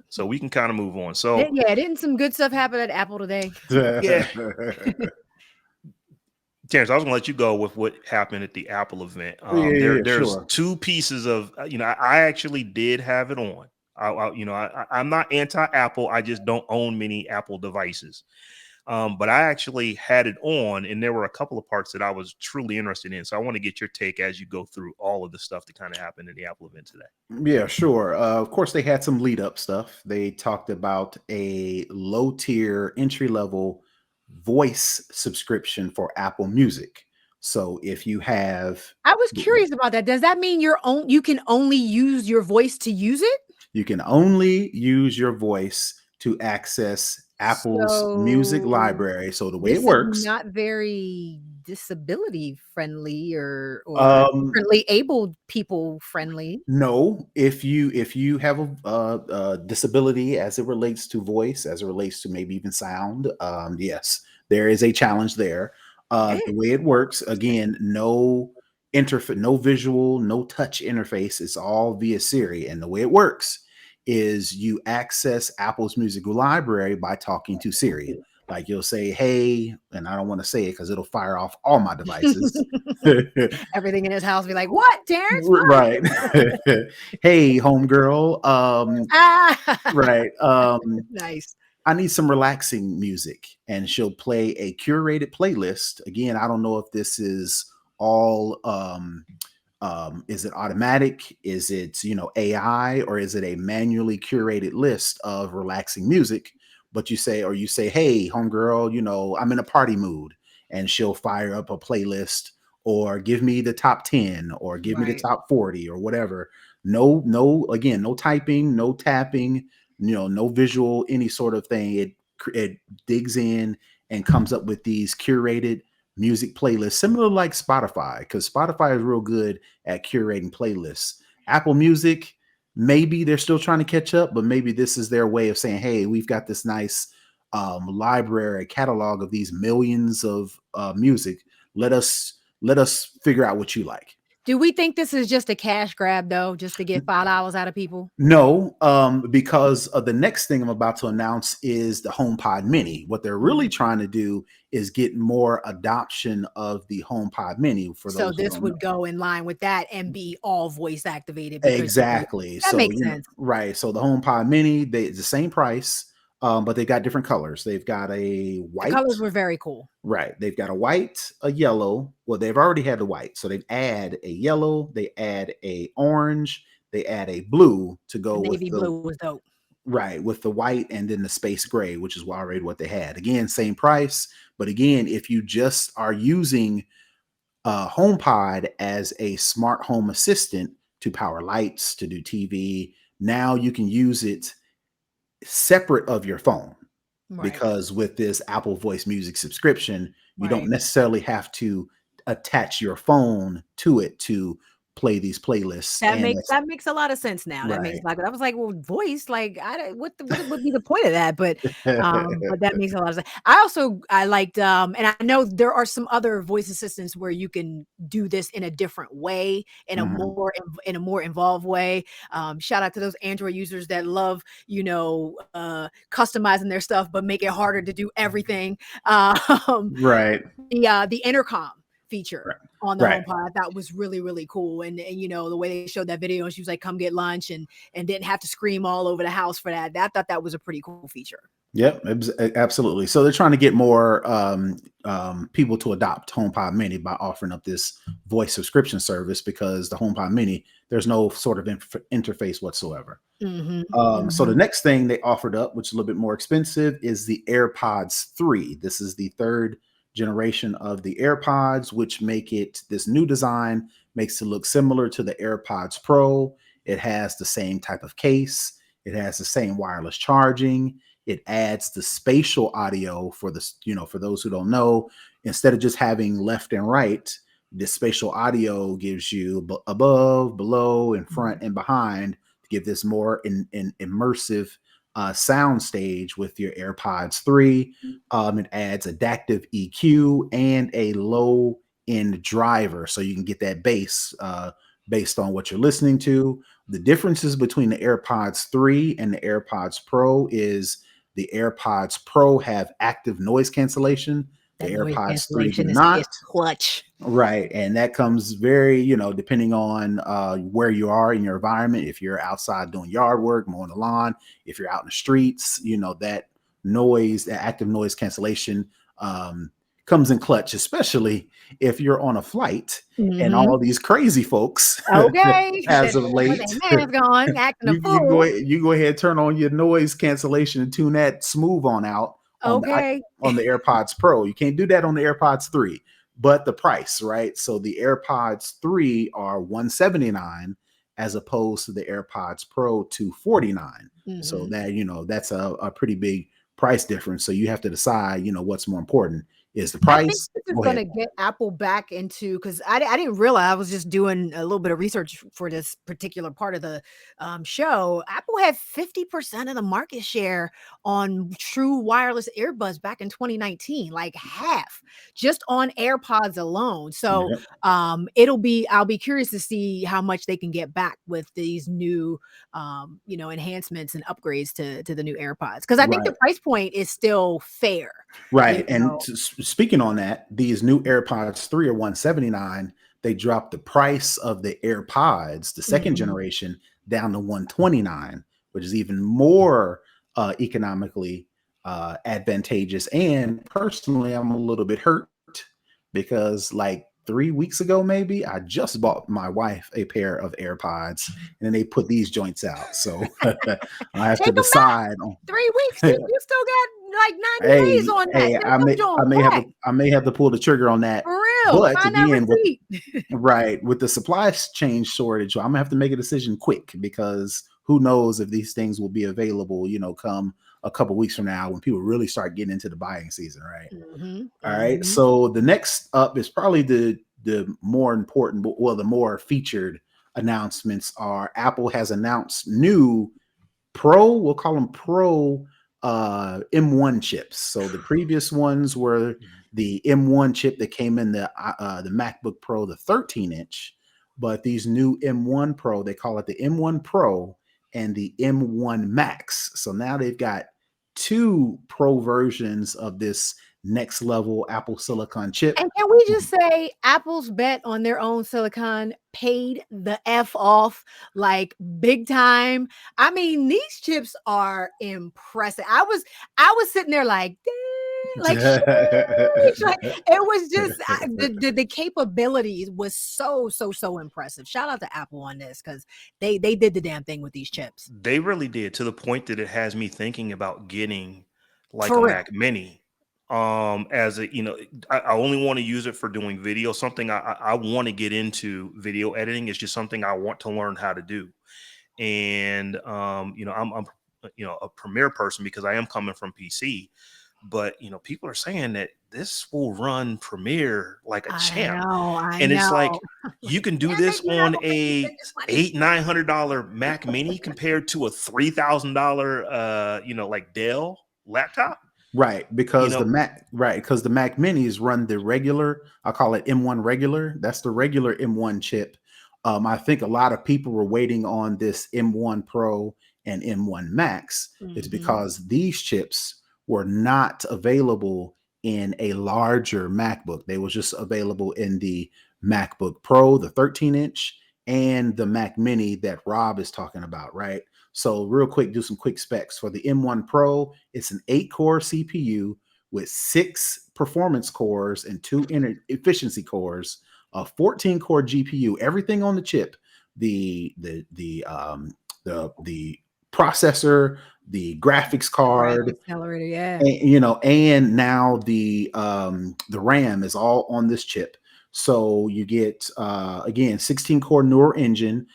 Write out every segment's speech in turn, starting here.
So we can kind of move on. So Yeah, didn't some good stuff happen at Apple today? yeah, Terrance, I was gonna let you go with what happened at the Apple event. Yeah, There's sure. two pieces of I actually did have it on. I'm not anti-Apple. I just don't own many Apple devices. But I actually had it on, and there were a couple of parts that I was truly interested in. So I want to get your take as you go through all of the stuff that kind of happened in the Apple event today. Yeah, sure. Of course, they had some lead up stuff. They talked about a low tier entry level voice subscription for Apple Music. So if you have, I was curious about that. Does that mean you can only use your voice to use it? you can only use your voice to access Apple's music So library. So the way it this is works, not very disability friendly or um, differently abled people friendly. no, if you have a disability as it relates to voice, as it relates to maybe even sound, yes, there is a challenge there. Damn. The way it works, again, no interface, no visual, no touch interface. It's all via Siri, and the way it works is you access Apple's music library by talking to Siri. Like you'll say, "Hey," and I don't want to say it because it'll fire off all my devices. Everything in his house be like, what, Terrance? What? Right. Hey, homegirl. Ah, Right. nice. I need some relaxing music. And she'll play a curated playlist. Again, I don't know if this is all is it automatic? Is it, AI, or is it a manually curated list of relaxing music? But you say, hey, homegirl, I'm in a party mood, and she'll fire up a playlist or give me the top 10 or give me the Right. top 40 or whatever. No, again, no typing, no tapping, no visual, any sort of thing. It digs in and comes up with these curated music playlists, similar like Spotify, because Spotify is real good at curating playlists. Apple Music, maybe they're still trying to catch up, but maybe this is their way of saying, hey, we've got this nice library catalog of these millions of music. Let us figure out what you like. Do we think this is just a cash grab though, just to get $5 out of people? No, because of the next thing I'm about to announce is the HomePod Mini. What they're really trying to do is get more adoption of the HomePod Mini. For So those who this don't know, would go in line with that and be all voice activated because exactly. that So makes sense. right. So the HomePod Mini, it's the same price, but they got different colors. They've got a The white. colors were very cool. Right. They've got a white, a yellow. Well, they've already had the white. So they add a yellow, they add a orange, they add a blue to The go with navy the blue was dope. right, with the white and then the space gray, which is already what they had. Again, same price. But again, if you just are using HomePod as a smart home assistant to power lights, to do TV, now you can use it separate of your phone, Right. because with this Apple Voice Music subscription, you don't Right. necessarily have to attach your phone to it to play these playlists. That And makes it's that makes a lot of sense now. That makes right. a lot. I was like, well, voice, like, what would be the point of that? But that makes a lot of sense. I liked, and I know there are some other voice assistants where you can do this in a different way, Mhm. in a more involved way. Shout out to those Android users that love, customizing their stuff, but make it harder to do everything. Right. The intercom feature Right. on the Right. HomePod I thought was really, really cool. And the way they showed that video, and she was like, come get lunch, and didn't have to scream all over the house for that. I thought that was a pretty cool feature. Yep, absolutely. So they're trying to get more people to adopt HomePod Mini by offering up this voice subscription service, because the HomePod Mini, there's no sort of interface whatsoever. Mm-hmm, So the mm-hmm. next thing they offered up, which is a little bit more expensive, is the AirPods 3. This is the third generation of the AirPods, which make it, this new design makes it look similar to the AirPods Pro. It has the same type of case. It has the same wireless charging. It adds the spatial audio for the, for those who don't know, instead of just having left and right, the spatial audio gives you above, below, in front, and behind, to give this more immersive sound stage with your AirPods 3. It adds adaptive EQ and a low end driver, so you can get that bass based on what you're listening to. The differences between the AirPods 3 and the AirPods Pro is the AirPods Pro have active noise cancellation. The That noise AirPods 3 do cancellation is not. clutch. Right. And that comes very, depending on where you are in your environment. If you're outside doing yard work, mowing the lawn, if you're out in the streets, that noise, that active noise cancellation comes in clutch, especially if you're on a flight and all these crazy folks, Okay. as of With late, a mask on, acting a fool. you go ahead, turn on your noise cancellation and tune that smooth on out Okay. on the AirPods Pro. You can't do that on the AirPods 3. But the price, right? So the AirPods 3 are $179 as opposed to the AirPods Pro $249. So that, that's a pretty big price difference. So you have to decide, what's more important. Is the price? I think this is going to get Apple back into, because I didn't realize, I was just doing a little bit of research for this particular part of the show. Apple had 50% of the market share on true wireless earbuds back in 2019, like half just on AirPods alone. So I'll be curious to see how much they can get back with these new enhancements and upgrades to the new AirPods, because I think the price point is still fair. Right. And speaking on that, these new AirPods 3 are $179. They dropped the price of the AirPods, the second generation, down to $129, which is even more economically advantageous. And personally, I'm a little bit hurt because like 3 weeks ago, maybe, I just bought my wife a pair of AirPods, and then they put these joints out. So I have to decide. 3 weeks, you still got like 90 days on that. I may have to pull the trigger on that. For real. But again, with the supply chain shortage, I'm gonna have to make a decision quick, because who knows if these things will be available, come a couple weeks from now when people really start getting into the buying season, right? All right. So the next up is probably the more important, the more featured announcements are Apple has announced new Pro, we'll call them Pro M1 chips. So the previous ones were the M1 chip that came in the MacBook Pro, the 13-inch, but these new M1 Pro, they call it the M1 Pro and the M1 Max. So now they've got two Pro versions of this next level Apple Silicon chip. And can we just say Apple's bet on their own silicon paid the F off, like big time? I mean, these chips are impressive. I was sitting there like, like, it was just the capabilities was so impressive. Shout out to Apple on this, because they did the damn thing with these chips. They really did, to the point that it has me thinking about getting like For a real. Mac Mini. As a, I only want to use it for doing video. Something I want to get into video editing. It's just something I want to learn how to do. And I'm a Premiere person because I am coming from PC. But people are saying that this will run Premiere like a champ. I And know. it's like you can do this on a $800-900 Mac Mini compared to a $3,000 like Dell laptop. Right, because the Mac Minis run the regular, I call it M1 regular. That's the regular M1 chip. I think a lot of people were waiting on this M1 Pro and M1 Max. It's because these chips were not available in a larger MacBook. They were just available in the MacBook Pro, the 13-inch, and the Mac Mini that Robb is talking about, right? So real quick, do some quick specs. For the M1 Pro, it's an 8-core CPU with 6 performance cores and 2 efficiency cores, a 14-core GPU, everything on the chip, the processor, the graphics card, accelerator, yeah. And now the RAM is all on this chip. So you get again 16-core Neural Engine,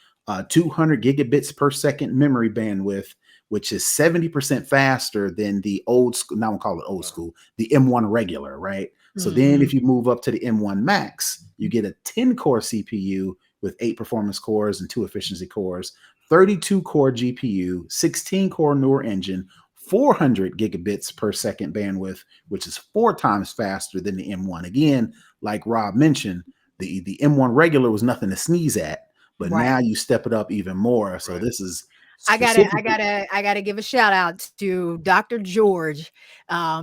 200 gigabits per second memory bandwidth, which is 70% faster than the old school. Now we'll call it old school, the M1 regular, right? So then if you move up to the M1 Max, you get a 10-core CPU with 8 performance cores and 2 efficiency cores, 32-core GPU, 16-core Neural Engine, 400 gigabits per second bandwidth, which is 4 times faster than the M1. Again, like Robb mentioned, the M1 regular was nothing to sneeze at, but Right. now you step it up even more. So Right. this is I gotta give a shout out to Dr. George.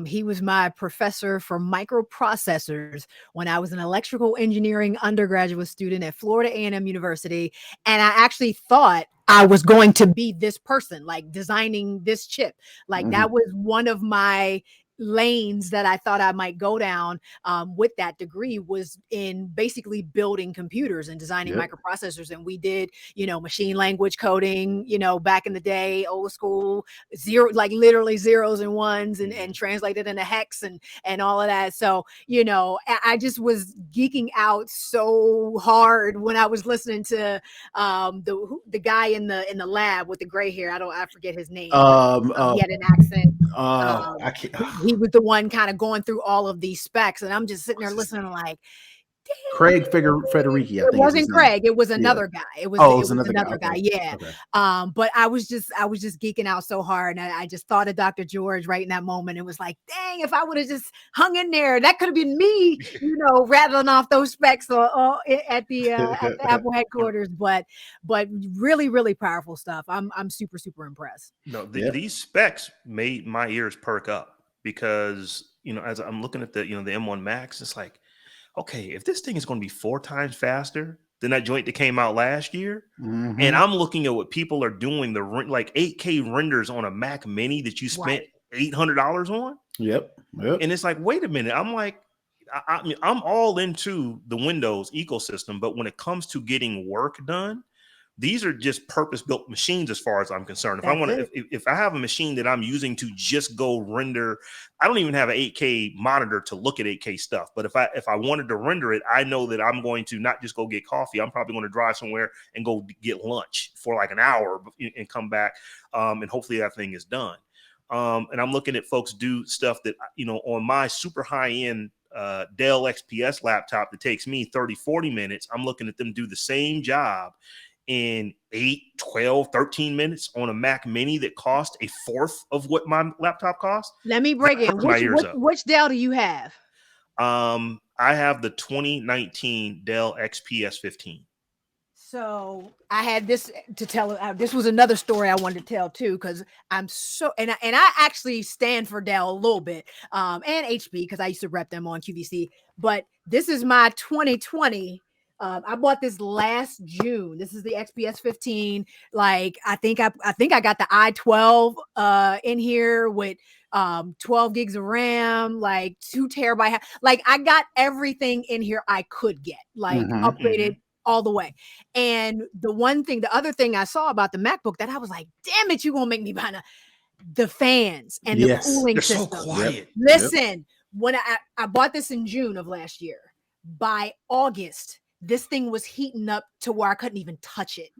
He was my professor for microprocessors when I was an electrical engineering undergraduate student at Florida A&M University. And I actually thought I was going to be this person, like designing this chip. Like that was one of my lanes that I thought I might go down with that degree, was in basically building computers and designing microprocessors. And we did, machine language coding, back in the day, old school, like literally zeros and ones, and translated into hex and all of that. So, I just was geeking out so hard when I was listening to the guy in the lab with the gray hair. I forget his name. He had an accent. I can't. He was the one kind of going through all of these specs, and I'm just sitting there listening, like, Craig Federici, I think. It wasn't Craig. It was another guy. It was another guy. Okay. Yeah. Okay. But I was just geeking out so hard. And I just thought of Dr. George right in that moment. It was like, dang, if I would have just hung in there, that could have been me, rattling off those specs at the Apple headquarters. But really, really powerful stuff. I'm super, super impressed. No, these specs made my ears perk up, because, as I'm looking at the M1 Max, it's like, okay, if this thing is going to be 4 times faster than that joint that came out last year, and I'm looking at what people are doing, like 8K renders on a Mac Mini that you spent $800 on. Yep. And it's like, wait a minute. I'm like, I'm all into the Windows ecosystem, but when it comes to getting work done, these are just purpose-built machines as far as I'm concerned. If I have a machine that I'm using to just go render, I don't even have an 8K monitor to look at 8K stuff. But if I wanted to render it, I know that I'm going to not just go get coffee. I'm probably going to drive somewhere and go get lunch for like an hour and come back. And hopefully that thing is done. And I'm looking at folks do stuff that, on my super high-end Dell XPS laptop that takes me 30, 40 minutes. I'm looking at them do the same job in 8, 12, 13 minutes on a Mac Mini that cost a fourth of what my laptop cost. Let me break in. Which Dell do you have? I have the 2019 Dell XPS 15. So I had this to tell. This was another story I wanted to tell too, because I'm so and I actually stand for Dell a little bit, and HP, because I used to rep them on QVC. But this is my 2020. I bought this last June. This is the XPS 15. Like I think I got the i12 in here with 12 gigs of RAM, like 2 terabyte. Like I got everything in here I could get, like upgraded all the way. And the other thing I saw about the MacBook that I was like, damn it, you gonna make me buy the fans and the cooling system. So quiet. Listen, when I bought this in June of last year, by August, this thing was heating up to where I couldn't even touch it.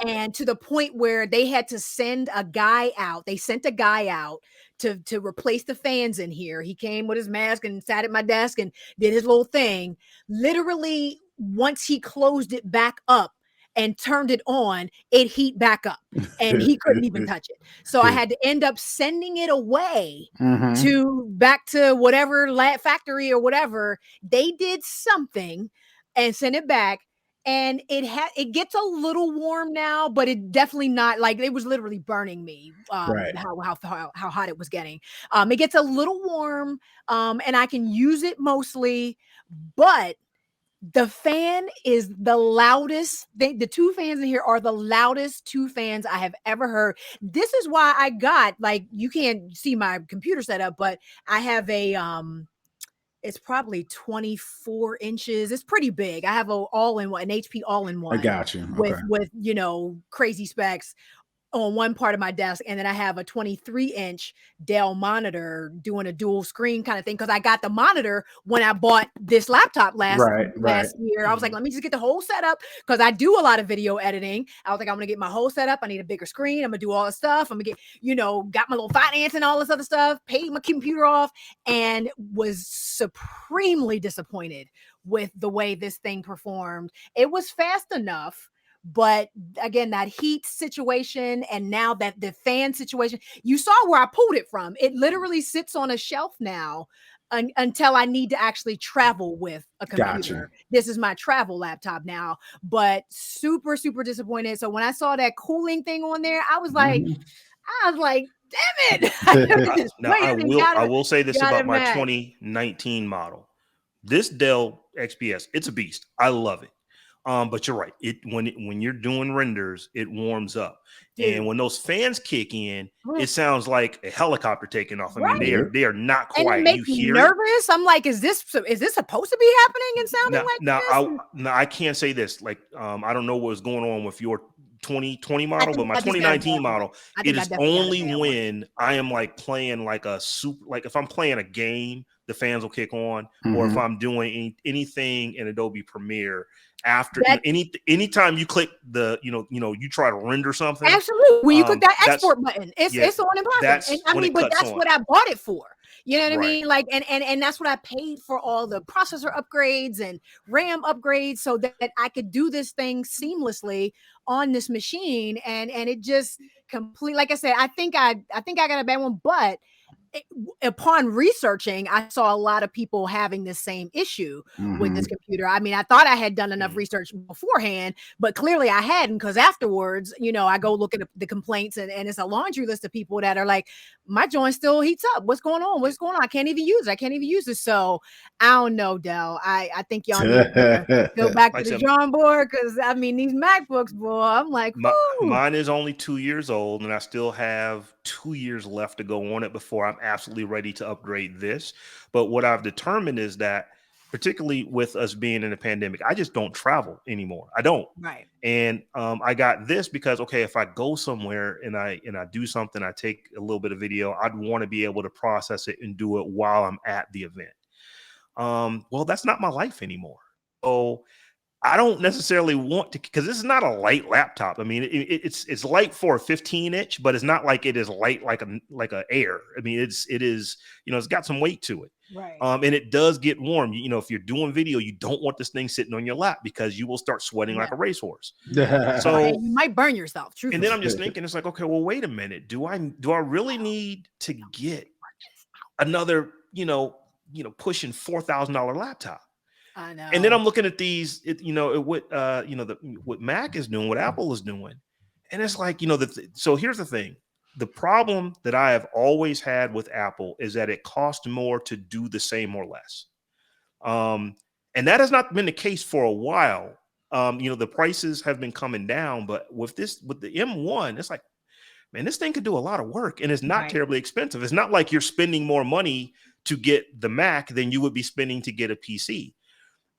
And to the point where they had to send a guy out. They sent a guy out to replace the fans in here. He came with his mask and sat at my desk and did his little thing. Literally, once he closed it back up and turned it on, it heat back up and he couldn't even touch it. So I had to end up sending it away back to whatever factory or whatever. They did something and sent it back. And it gets a little warm now, but it definitely not, like, it was literally burning me. How hot it was getting. It gets a little warm, and I can use it mostly, but the fan is the loudest. The 2 fans in here are the loudest 2 fans I have ever heard. This is why I got, like, you can't see my computer setup, but I have it's probably 24 inches. It's pretty big. I have an HP all-in-one. I got you. With crazy specs on one part of my desk, and then I have a 23-inch Dell monitor doing a dual screen kind of thing, because I got the monitor when I bought this laptop last year. I was like, let me just get the whole setup, because I do a lot of video editing. I was like, I'm gonna get my whole setup. I need a bigger screen. I'm gonna do all this stuff. I'm gonna get got my little finance and all this other stuff, paid my computer off, and was supremely disappointed with the way this thing performed. It was fast enough, but again, that heat situation, and now that the fan situation, you saw where I pulled it from. It literally sits on a shelf now until I need to actually travel with a computer. Gotcha. This is my travel laptop now, but super, super disappointed. So when I saw that cooling thing on there, I was like, damn it. I Now I will say this got about a my Mac. 2019 model. This Dell XPS, it's a beast. I love it. But you're right. When you're doing renders, it warms up. Dude. And when those fans kick in, it sounds like a helicopter taking off. I mean, Right. they are not And it quiet. makes me nervous. I'm like, is this supposed to be happening and sounding like this? Now I can't say this. Like, I don't know what's going on with your 2020 model, but my I just got a 2019 bad one. model, I it think I is definitely got a only bad one. when I am like playing like a super, like if I'm playing a game, the fans will kick on, or if I'm doing anything in Adobe Premiere after anytime you click the, you try to render something. Absolutely. When you click that export button, it's on and popping. That's And I when mean, it but cuts that's on. what I bought it for. You know what I Right. mean? Like, and that's what I paid for, all the processor upgrades and RAM upgrades, so that I could do this thing seamlessly on this machine. And it just completely, like I said, I think I got a bad one, but upon researching, I saw a lot of people having the same issue with this computer. I mean, I thought I had done enough research beforehand, but clearly I hadn't, because afterwards, I go look at the complaints, and it's a laundry list of people that are like, my joint still heats up. What's going on? What's going on? I can't even use it. So I don't know, Dell. I think y'all need to go back to the drawing board, because I mean, these MacBooks, boy, I'm like, mine is only 2 years old, and I still have 2 years left to go on it before I'm absolutely ready to upgrade this. But what I've determined is that, particularly with us being in a pandemic, I just don't travel anymore. I don't. Right. And I got this because, okay, if I go somewhere and I do something, I take a little bit of video, I'd want to be able to process it and do it while I'm at the event. Well, that's not my life anymore. So I don't necessarily want to, because this is not a light laptop. I mean, it's light for a 15-inch, but it's not like it is light like a Air. I mean, it is, it's got some weight to it. Right. And it does get warm. If you're doing video, you don't want this thing sitting on your lap, because you will start sweating like a racehorse. So you might burn yourself. Truthfully. And then I'm just thinking, it's like, okay, well, wait a minute. Do I really need to get another, pushing $4,000 laptop? I know. And then I'm looking at these, what Mac is doing, what Apple is doing, and it's like, so here's the thing: the problem that I have always had with Apple is that it costs more to do the same or less, and that has not been the case for a while. The prices have been coming down, but with the M1, it's like, man, this thing could do a lot of work, and it's not terribly expensive. It's not like you're spending more money to get the Mac than you would be spending to get a PC.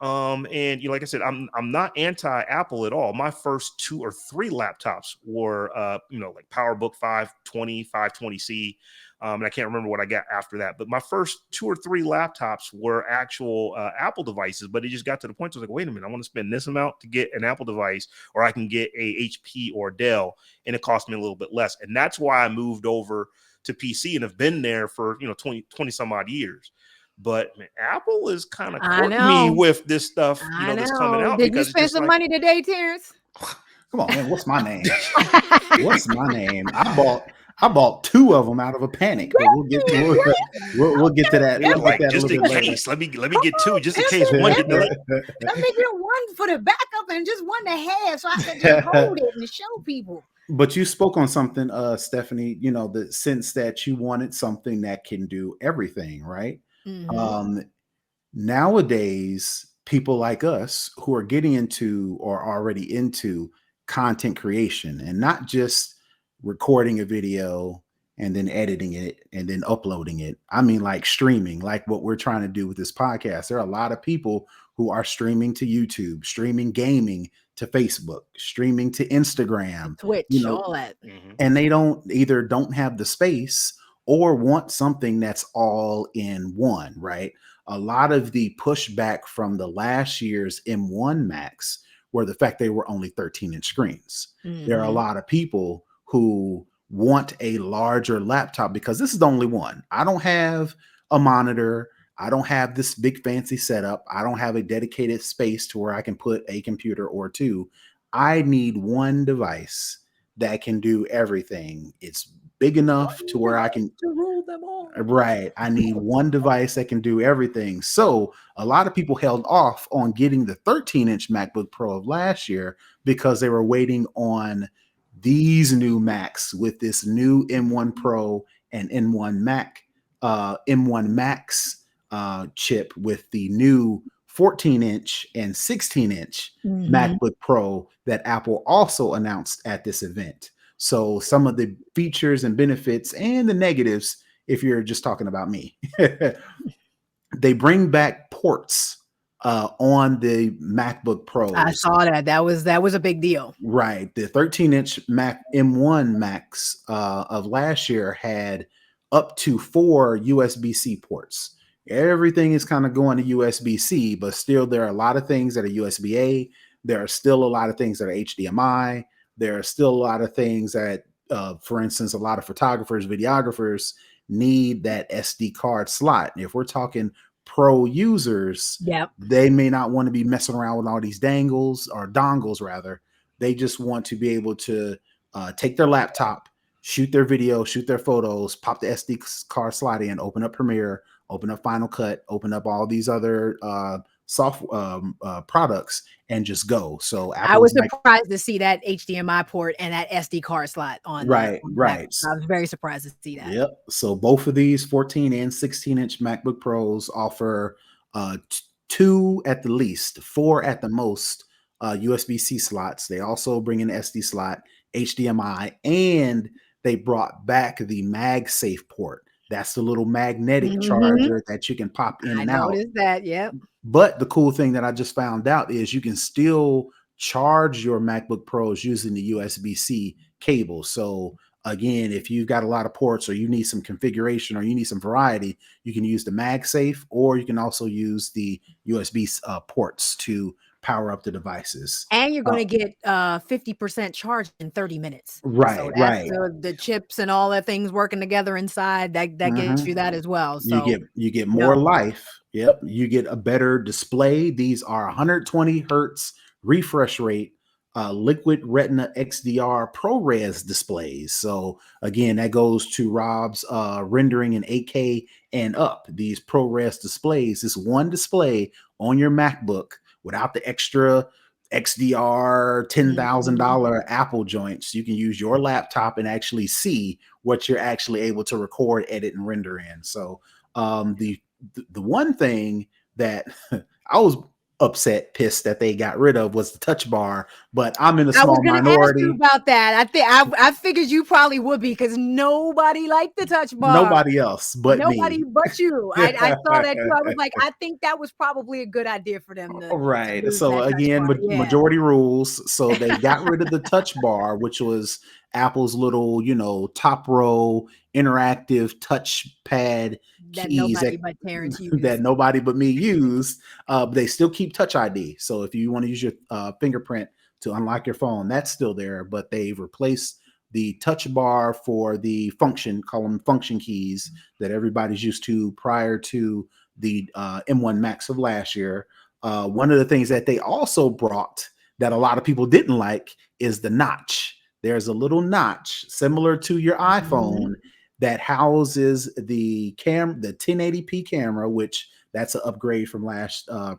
And like I said, I'm not anti-Apple at all. My first 2 or 3 laptops were like PowerBook 520C. And I can't remember what I got after that, but my first 2 or 3 laptops were actual Apple devices. But it just got to the point where I was like, wait a minute, I want to spend this amount to get an Apple device, or I can get a HP or Dell, and it cost me a little bit less. And that's why I moved over to PC and have been there for 20 some odd years. But man, Apple is kind of courting me with this stuff, that's coming out. Did you spend some money today, Terrance? Come on, man. What's my name? What's my name? I bought 2 of them out of a panic. But we'll get to that. We'll like, just in case. Let me get 2 just in case one didn't. Let me get one for the backup and just one to have, so I can just hold it and show people. But you spoke on something, Stephanie. The sense that you wanted something that can do everything, right? Mm-hmm. Nowadays, people like us who are getting into or already into content creation, and not just recording a video and then editing it and then uploading it. I mean, like streaming, like what we're trying to do with this podcast. There are a lot of people who are streaming to YouTube, streaming gaming to Facebook, streaming to Instagram, Twitch, all that. And they don't have the space or want something that's all in one, right? A lot of the pushback from the last year's M1 Max were the fact they were only 13-inch screens. There are a lot of people who want a larger laptop because this is the only one. I don't have a monitor. I don't have this big fancy setup. I don't have a dedicated space to where I can put a computer or 2. I need one device that can do everything. It's big enough to where I can to rule them all. right. I need one device that can do everything. So a lot of people held off on getting the 13-inch MacBook Pro of last year because they were waiting on these new Macs with this new M1 Pro and M1 Max chip with the new 14-inch and 16-inch MacBook Pro that Apple also announced at this event. So some of the features and benefits and the negatives, if you're just talking about me, they bring back ports on the MacBook Pros. I saw that. That was a big deal. Right. The 13-inch Mac M1 Max of last year had up to 4 USB-C ports. Everything is kind of going to USB-C, but still there are a lot of things that are USB-A. There are still a lot of things that are HDMI. There are still a lot of things that, for instance, a lot of photographers, videographers need that SD card slot. If we're talking pro users, they may not want to be messing around with all these dongles rather. They just want to be able to take their laptop, shoot their video, shoot their photos, pop the SD card slot in, open up Premiere, open up Final Cut, open up all these other products and just go. So I was surprised to see that HDMI port and that SD card slot on. Right. I was very surprised to see that. Yep. So both of these 14 and 16-inch MacBook Pros offer 2 at the least, 4 at the most USB-C slots. They also bring an SD slot, HDMI, and they brought back the MagSafe port. That's the little magnetic charger that you can pop in and out. I noticed that, yep. But the cool thing that I just found out is you can still charge your MacBook Pros using the USB-C cable. So again, if you've got a lot of ports or you need some configuration or you need some variety, you can use the MagSafe, or you can also use the USB ports to power up the devices. And you're going to get 50% charged in 30 minutes. Right, so right. The chips and all the things working together inside, that gets you that as well. So you get more life. Yep. You get a better display. These are 120 hertz refresh rate, liquid retina XDR ProRes displays. So again, that goes to Robb's rendering in 8K and up. These ProRes displays, this one display on your MacBook without the extra XDR $10,000 Apple joints. You can use your laptop and actually see what you're actually able to record, edit, and render in. So the one thing that I was pissed that they got rid of was the touch bar, but I'm in a small minority. Ask you about that. I figured you probably would be, because nobody liked the touch bar. Nobody else but nobody but you. I saw that too. I was like, I think that was probably a good idea for them to so again, majority rules. So they got rid of the touch bar, which was Apple's little, top row interactive touchpad keys that nobody but Terrance used. That nobody but me used. But they still keep Touch ID. So if you want to use your fingerprint to unlock your phone, that's still there. But they've replaced the touch bar for the function keys that everybody's used to prior to the M1 Max of last year. One of the things that they also brought that a lot of people didn't like is the notch. There's a little notch similar to your iPhone that houses the 1080p camera, which that's an upgrade from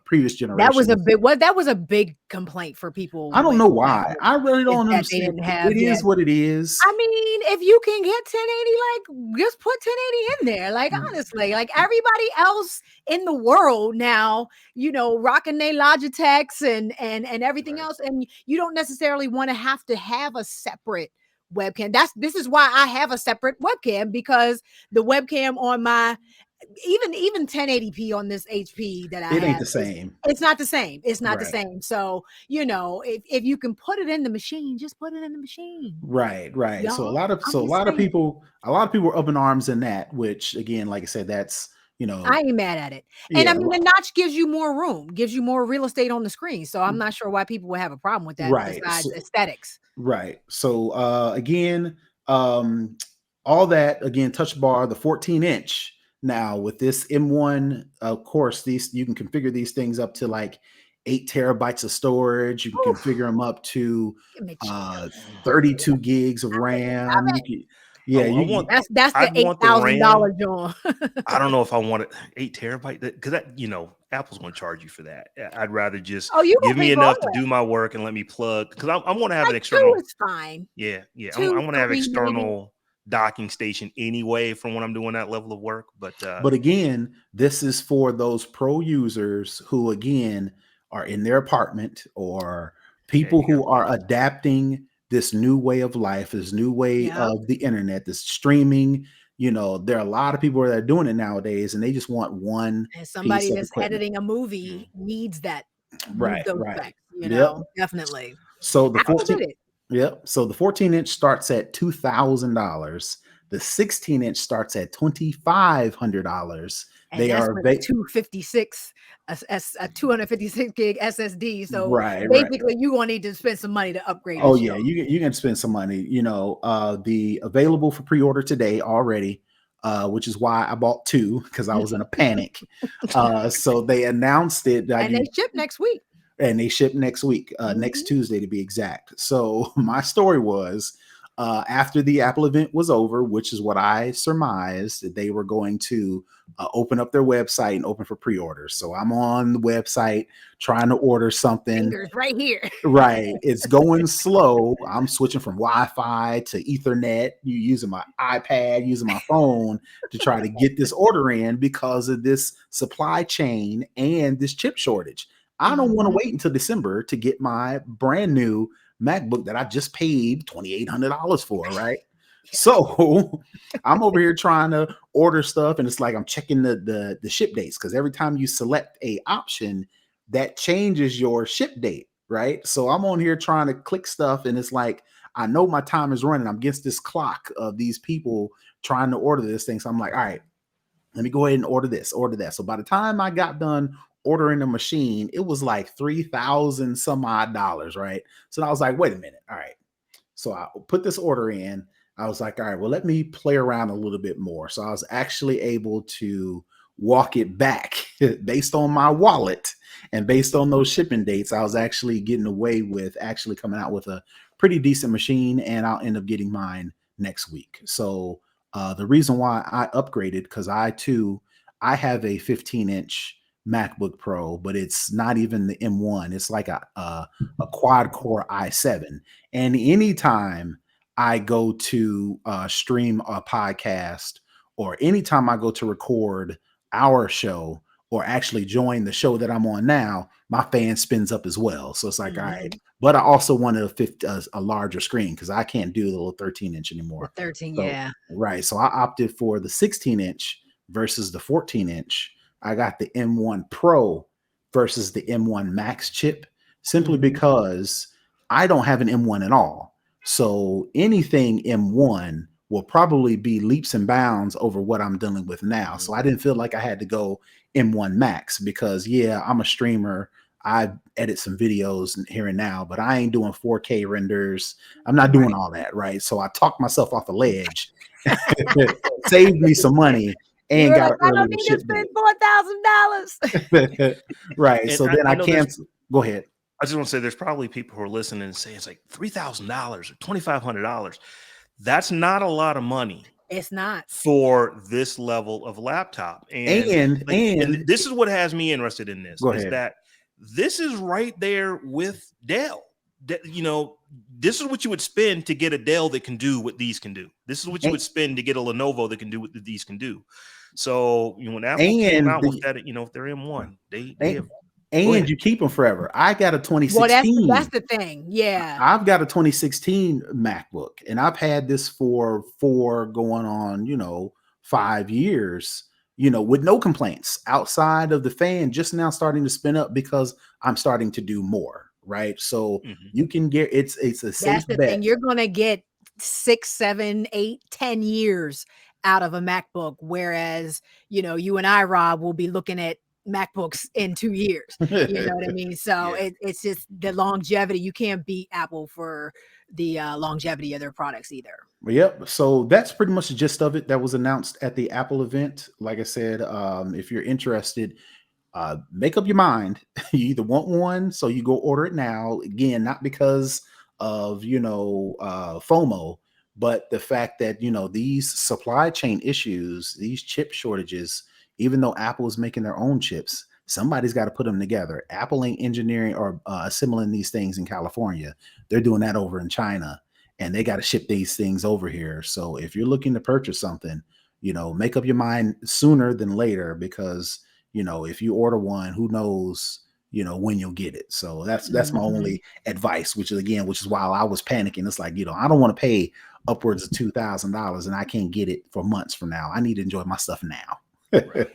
previous generation. That was a big complaint for people. I don't know why. I really don't understand. It is what it is. I mean, if you can get 1080, just put 1080 in there. Honestly, everybody else in the world now, rocking their Logitechs and everything else, and you don't necessarily want to have a separate webcam. This is why I have a separate webcam, because the webcam on my even 1080p on this HP that it ain't the same. It's not the same. It's not the same. So, if you can put it in the machine, just put it in the machine. Right. Y'all, so a lot of people are up in arms in that, which again, like I said, that's, I ain't mad at it. And I mean, the notch gives you more room, gives you more real estate on the screen. So I'm not sure why people would have a problem with that besides aesthetics. Right. So again, all that, again, touch bar, the 14-inch. Now with this M1, of course, you can configure these things up to 8 terabytes of storage. You can configure them up to 32 gigs of RAM. Yeah, I want. That's the I'd want the $8,000 RAM. joint. I don't know if I want it 8 terabyte because that Apple's going to charge you for that. I'd rather just Oh, you give gonna pay me for all enough to that. do my work and let me plug because I'm going to have an Like 2 external. is fine. Yeah, yeah. I'm 2, going to have 3 maybe. external docking station anyway from when I'm doing that level of work. But but again, this is for those pro users who, again, are in their apartment, or yeah, people you got who are adapting this new way of life, this new way Yep. of the internet, this streaming. There are a lot of people that are doing it nowadays, and they just want one And piece somebody of that's equipment. editing a movie needs Right, those right. specs, Yep. definitely. So the Apple 14, did it. yep. So the 14-inch starts at $2,000. The 16-inch starts at $2,500. And They that's are with a 256, a 256 gig SSD. So right, right. basically, you gonna need to spend some money to upgrade Oh this yeah, joint. you can spend some money. The available for pre-order today already, which is why I bought two because I was in a panic. So they announced it. And they ship next week. And they ship next week, next Mhm. Tuesday to be exact. So my story was, after the Apple event was over, which is what I surmised, that they were going to open up their website and open for pre-orders. So I'm on the website trying to order something. Fingers right here. Right, it's going slow. I'm switching from Wi-Fi to Ethernet. You using my iPad, using my phone to try to get this order in because of this supply chain and this chip shortage. I don't want to Mhm. wait until December to get my brand new MacBook that I just paid $2,800 for, right? So I'm over here trying to order stuff, and it's like I'm checking the ship dates because every time you select a option, that changes your ship date, right? So I'm on here trying to click stuff, and it's like I know my time is running. I'm against this clock of these people trying to order this thing. So I'm like, all right, let me go ahead and order this, order that. So by the time I got done ordering the machine, it was like 3,000 some odd dollars, right? So I was like, wait a minute. All right. So I put this order in. I was like, all right, well, let me play around a little bit more. So I was actually able to walk it back based on my wallet and based on those shipping dates. I was actually getting away with actually coming out with a pretty decent machine, and I'll end up getting mine next week. So the reason why I upgraded, because I have a 15-inch MacBook Pro, but it's not even the M1. It's like a quad core i7. And anytime I go to stream a podcast, or anytime I go to record our show, or actually join the show that I'm on now, my fan spins up as well. So it's like, all right. Mhm. But I also wanted a larger screen because I can't do the little 13-inch The anymore. 13, So, yeah. right. So I opted for the 16-inch versus the 14-inch. I got the M1 Pro versus the M1 Max chip simply Mhm. because I don't have an M1 at all. So anything M1 will probably be leaps and bounds over what I'm dealing with now. So I didn't feel like I had to go M1 Max because, yeah, I'm a streamer. I edit some videos here and now, but I ain't doing 4K renders. I'm not doing Right. all that, right? So I talked myself off the ledge, saved me some money, You and were got like, an I don't earlier need to ship spend date. $4,000. Right. and So then I I know there's. canceled. Go ahead. I just want to say there's probably people who are listening and say it's like $3,000 or $2,500. That's not a lot of money It's not. for this level of laptop. And And like, and and this is what has me interested in this go is ahead. that this is right there with Dell. This is what you would spend to get a Dell that can do what these can do. This is what you would spend to get a Lenovo that can do what these can do. So when Apple came And out with the that, if they're M1, they have. and, Go and ahead. you keep them forever. I got a Well, that's 2016. the thing. Yeah. I've got a 2016 MacBook, and I've had this for going on, 5 years, with no complaints outside of the fan just now starting to spin up because I'm starting to do more. Right. So Mhm. you can get it's a safe That's the bet. thing. You're gonna get 6, 7, 8, 10 years out of a MacBook, whereas, you and I, Rob, will be looking at MacBooks in 2 years. You know what I mean? So Yeah. it's just the longevity. You can't beat Apple for the longevity of their products either. Yep. So that's pretty much the gist of it that was announced at the Apple event. Like I said, if you're interested, make up your mind. You either want one, so you go order it now. Again, not because of FOMO, But the fact that, these supply chain issues, these chip shortages, even though Apple is making their own chips, somebody's got to put them together. Apple ain't engineering or assembling these things in California. They're doing that over in China, and they got to ship these things over here. So if you're looking to purchase something, make up your mind sooner than later, because, if you order one, who knows, when you'll get it. So that's my Mhm. only advice, which is why I was panicking. It's like, I don't want to pay upwards of $2,000 and I can't get it for months from now. I need to enjoy my stuff now. Right.